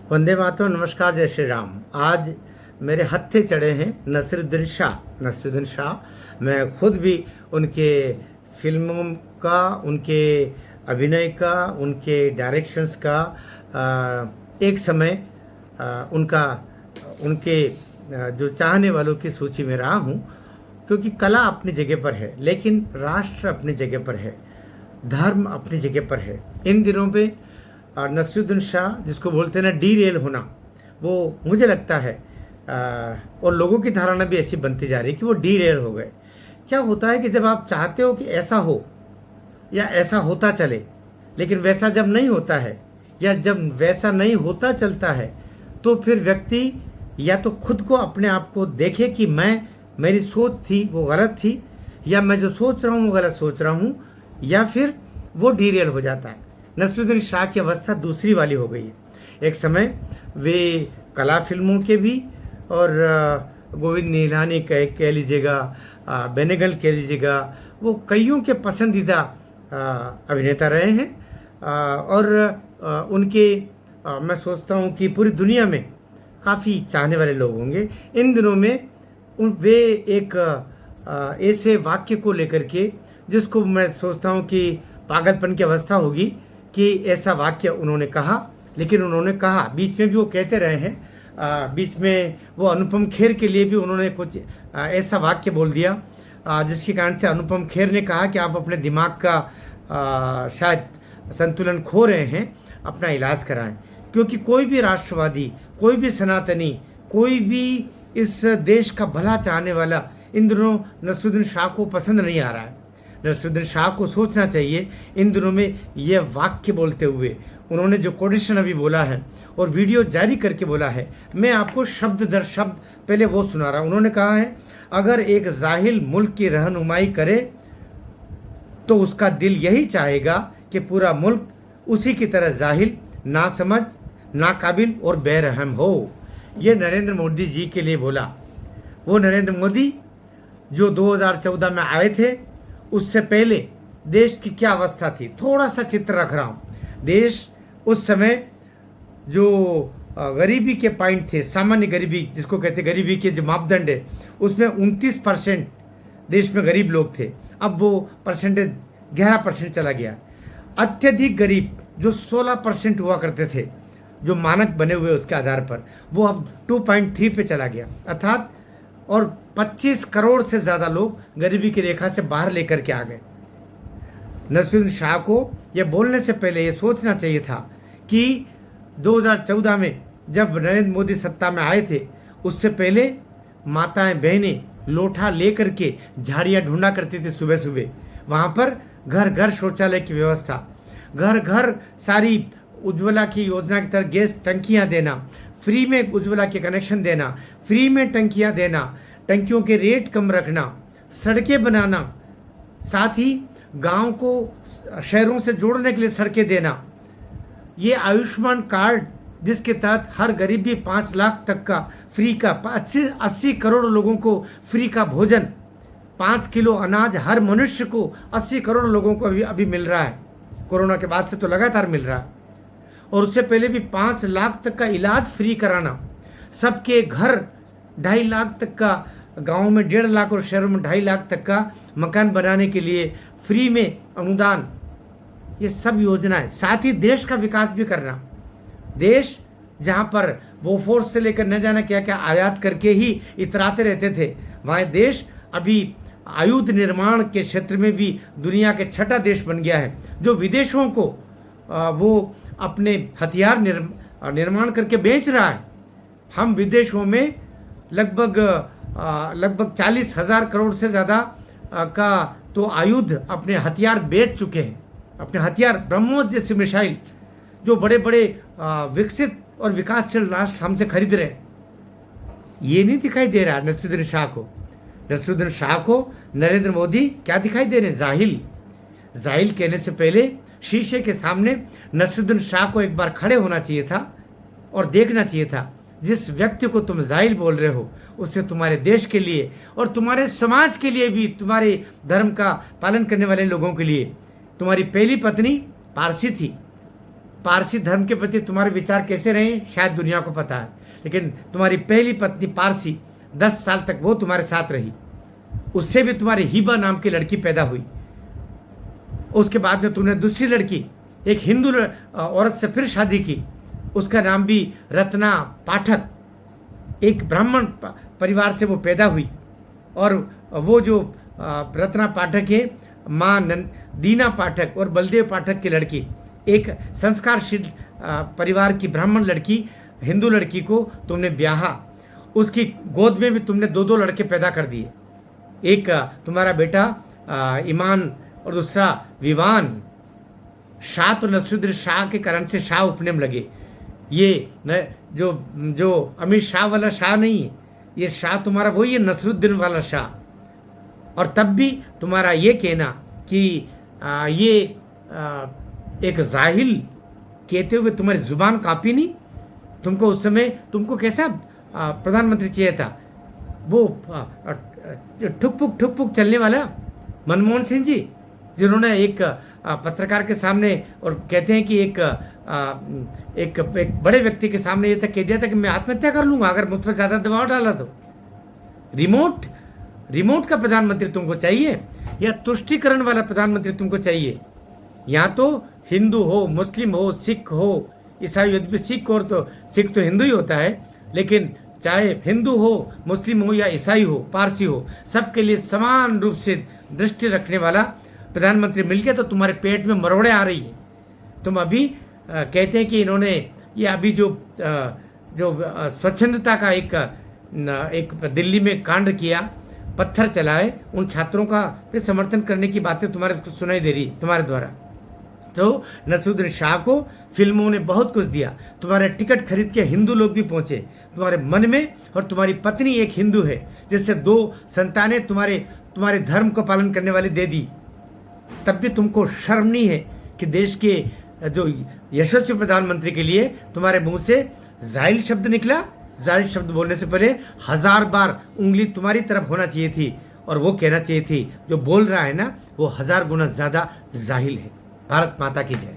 वंदे मातरम। नमस्कार, जय श्री राम। आज मेरे हत्थे चढ़े हैं नसरुद्दीन शाह। मैं खुद भी उनके फिल्मों का, उनके अभिनय का, उनके डायरेक्शंस का एक समय उनके जो चाहने वालों की सूची में रहा हूँ, क्योंकि कला अपनी जगह पर है, लेकिन राष्ट्र अपनी जगह पर है, धर्म अपनी जगह पर है। इन दिनों पे नसरुद्दीन शाह, जिसको बोलते हैं ना डी रेल होना, वो मुझे लगता है और लोगों की धारणा भी ऐसी बनती जा रही है कि वो डी रेल हो गए। क्या होता है कि जब आप चाहते हो कि ऐसा हो या ऐसा होता चले, लेकिन वैसा जब नहीं होता है या जब वैसा नहीं होता चलता है, तो फिर व्यक्ति या तो खुद को, अपने आप को देखे कि मेरी सोच थी वो गलत थी, या मैं जो सोच रहा हूँ वो गलत सोच रहा हूँ, या फिर वो डी रेल हो जाता है। नसरुद्दीन शाह की अवस्था दूसरी वाली हो गई है। एक समय वे कला फिल्मों के भी, और गोविंद निहलानी कह लीजिएगा, बेनेगल कह लीजिएगा, वो कईयों के पसंदीदा अभिनेता रहे हैं। और उनके मैं सोचता हूँ कि पूरी दुनिया में काफ़ी चाहने वाले लोग होंगे। इन दिनों में वे एक ऐसे वाक्य को लेकर के, जिसको मैं सोचता हूँ कि पागलपन की अवस्था होगी कि ऐसा वाक्य उन्होंने कहा, लेकिन उन्होंने कहा, बीच में भी वो कहते रहे हैं, बीच में वो अनुपम खेर के लिए भी उन्होंने कुछ ऐसा वाक्य बोल दिया, जिसके कारण से अनुपम खेर ने कहा कि आप अपने दिमाग का शायद संतुलन खो रहे हैं, अपना इलाज कराएं। क्योंकि कोई भी राष्ट्रवादी, कोई भी सनातनी, कोई भी इस देश का भला चाहने वाला इन दिनों नसरुद्दीन शाह को पसंद नहीं आ रहा है। नसरुद्दीन शाह को सोचना चाहिए इन दिनों में ये वाक्य बोलते हुए, उन्होंने जो कोटेशन अभी बोला है और वीडियो जारी करके बोला है, मैं आपको शब्द दर शब्द पहले वो सुना रहा हूँ। उन्होंने कहा है, अगर एक जाहिल मुल्क की रहनुमाई करे तो उसका दिल यही चाहेगा कि पूरा मुल्क उसी की तरह जाहिल, नासमझ, नाकाबिल और बेरहम हो। ये नरेंद्र मोदी जी के लिए बोला। वो नरेंद्र मोदी जो 2014 में आए थे, उससे पहले देश की क्या अवस्था थी, थोड़ा सा चित्र रख रहा हूँ। देश उस समय जो गरीबी के पॉइंट थे, सामान्य गरीबी जिसको कहते हैं, गरीबी के जो मापदंड है, उसमें 29% देश में गरीब लोग थे। अब वो परसेंटेज 11% चला गया। अत्यधिक गरीब जो 16% हुआ करते थे, जो मानक बने हुए उसके आधार पर, वो अब 2.3 पे चला गया, अर्थात और 25 करोड़ से ज़्यादा लोग गरीबी की रेखा से बाहर लेकर के आ गए। नसरुद्दीन शाह को यह बोलने से पहले ये सोचना चाहिए था कि 2014 में जब नरेंद्र मोदी सत्ता में आए थे, उससे पहले माताएं बहनें लोटा लेकर के झाड़ियाँ ढूंढा करती थी सुबह सुबह। वहाँ पर घर घर शौचालय की व्यवस्था, घर घर सारी उज्ज्वला की योजना की तरह गैस टंकियाँ देना, फ्री में उज्ज्वला के कनेक्शन देना, फ्री में टंकियाँ देना, टंकियों के रेट कम रखना, सड़कें बनाना, साथ ही गांव को शहरों से जोड़ने के लिए सड़कें देना। ये आयुष्मान कार्ड, जिसके तहत हर गरीब भी 5 लाख तक का फ्री का, 80 करोड़ लोगों को फ्री का भोजन, 5 किलो अनाज हर मनुष्य को 80 करोड़ लोगों को अभी मिल रहा है। कोरोना के बाद से तो लगातार मिल रहा है। और उससे पहले भी 5 लाख तक का इलाज फ्री कराना, सबके घर 2.5 लाख तक का, गाँव में 1.5 लाख और शहरों में 2.5 लाख तक का मकान बनाने के लिए फ्री में अनुदान, ये सब योजनाएं। साथ ही देश का विकास भी करना। देश जहाँ पर बोफोर्स से लेकर न जाना क्या क्या आयात करके ही इतराते रहते थे, वहाँ देश अभी आयुध निर्माण के क्षेत्र में भी दुनिया के 6ठा देश बन गया है, जो विदेशों को वो अपने हथियार निर्माण करके बेच रहा है। हम विदेशों में लगभग 40,000 करोड़ से ज़्यादा का तो आयुध, अपने हथियार बेच चुके हैं। अपने हथियार, ब्रह्मोस जैसे मिसाइल जो बड़े बड़े विकसित और विकासशील राष्ट्र हमसे खरीद रहे हैं। ये नहीं दिखाई दे रहा नसरुद्दीन शाह को। नसरुद्दीन शाह को नरेंद्र मोदी क्या दिखाई दे रहे हैं? जाहिल। जाहिल कहने से पहले शीशे के सामने नसरुद्दीन शाह को एक बार खड़े होना चाहिए था और देखना चाहिए था, जिस व्यक्ति को तुम जाहिल बोल रहे हो, उससे तुम्हारे देश के लिए और तुम्हारे समाज के लिए भी, तुम्हारे धर्म का पालन करने वाले लोगों के लिए, तुम्हारी पहली पत्नी पारसी थी, पारसी धर्म के प्रति तुम्हारे विचार कैसे रहे शायद दुनिया को पता है, लेकिन तुम्हारी पहली पत्नी पारसी 10 साल तक वो तुम्हारे साथ रही, उससे भी तुम्हारी हिबा नाम की लड़की पैदा हुई। उसके बाद में तुमने दूसरी लड़की एक हिंदू औरत से फिर शादी की, उसका नाम भी रत्ना पाठक, एक ब्राह्मण परिवार से वो पैदा हुई। और वो जो रत्ना पाठक है माँ दीना पाठक और बलदेव पाठक की लड़की, एक संस्कारशील परिवार की ब्राह्मण लड़की, हिंदू लड़की को तुमने ब्याहा, उसकी गोद में भी तुमने 2 लड़के पैदा कर दिए। एक तुम्हारा बेटा ईमान और दूसरा विवान। शाह तो नसरुद्दीन शाह के कारण से शाह उपनेम लगे। ये जो अमित शाह वाला शाह नहीं है, ये शाह तुम्हारा वही है नसरुद्दीन वाला शाह। और तब भी तुम्हारा ये कहना कि ये एक जाहिल कहते हुए तुम्हारी जुबान कापी नहीं। तुमको उस समय तुमको कैसा प्रधानमंत्री चाहिए था, वो ठुक पुक चलने वाला मनमोहन सिंह जी, जिन्होंने एक पत्रकार के सामने और कहते हैं कि एक बड़े व्यक्ति के सामने ये तक कह दिया था कि मैं आत्महत्या कर लूंगा अगर मुझ पर ज़्यादा दबाव डाला तो। रिमोट का प्रधानमंत्री तुमको चाहिए या तुष्टिकरण वाला प्रधानमंत्री तुमको चाहिए? यहाँ तो हिंदू हो, मुस्लिम हो, सिख हो, ईसाई हो, सिख तो हिंदू ही होता है, लेकिन चाहे हिंदू हो, मुस्लिम हो या ईसाई हो, पारसी हो, सबके लिए समान रूप से दृष्टि रखने वाला प्रधानमंत्री मिल गया तो तुम्हारे पेट में मरोड़े आ रही है। तुम अभी कहते हैं कि इन्होंने ये अभी जो स्वच्छंदता का एक दिल्ली में कांड किया, पत्थर चलाए, उन छात्रों का फिर समर्थन करने की बातें तुम्हारे सुनाई दे रही तुम्हारे द्वारा। तो नसरुद्दीन शाह को फिल्मों ने बहुत कुछ दिया, तुम्हारे टिकट खरीद के हिंदू लोग भी पहुंचे तुम्हारे मन में, और तुम्हारी पत्नी एक हिंदू है जिससे 2 संतानें तुम्हारे धर्म को पालन करने वाली दे दी। तब भी तुमको शर्म नहीं है कि देश के जो यशस्वी प्रधानमंत्री के लिए तुम्हारे मुंह से जाहिल शब्द निकला? जाहिल शब्द बोलने से पहले 1000 बार उंगली तुम्हारी तरफ होना चाहिए थी और वो कहना चाहिए थी जो बोल रहा है ना वो 1000 गुना ज़्यादा जाहिल है। भारत माता की जय।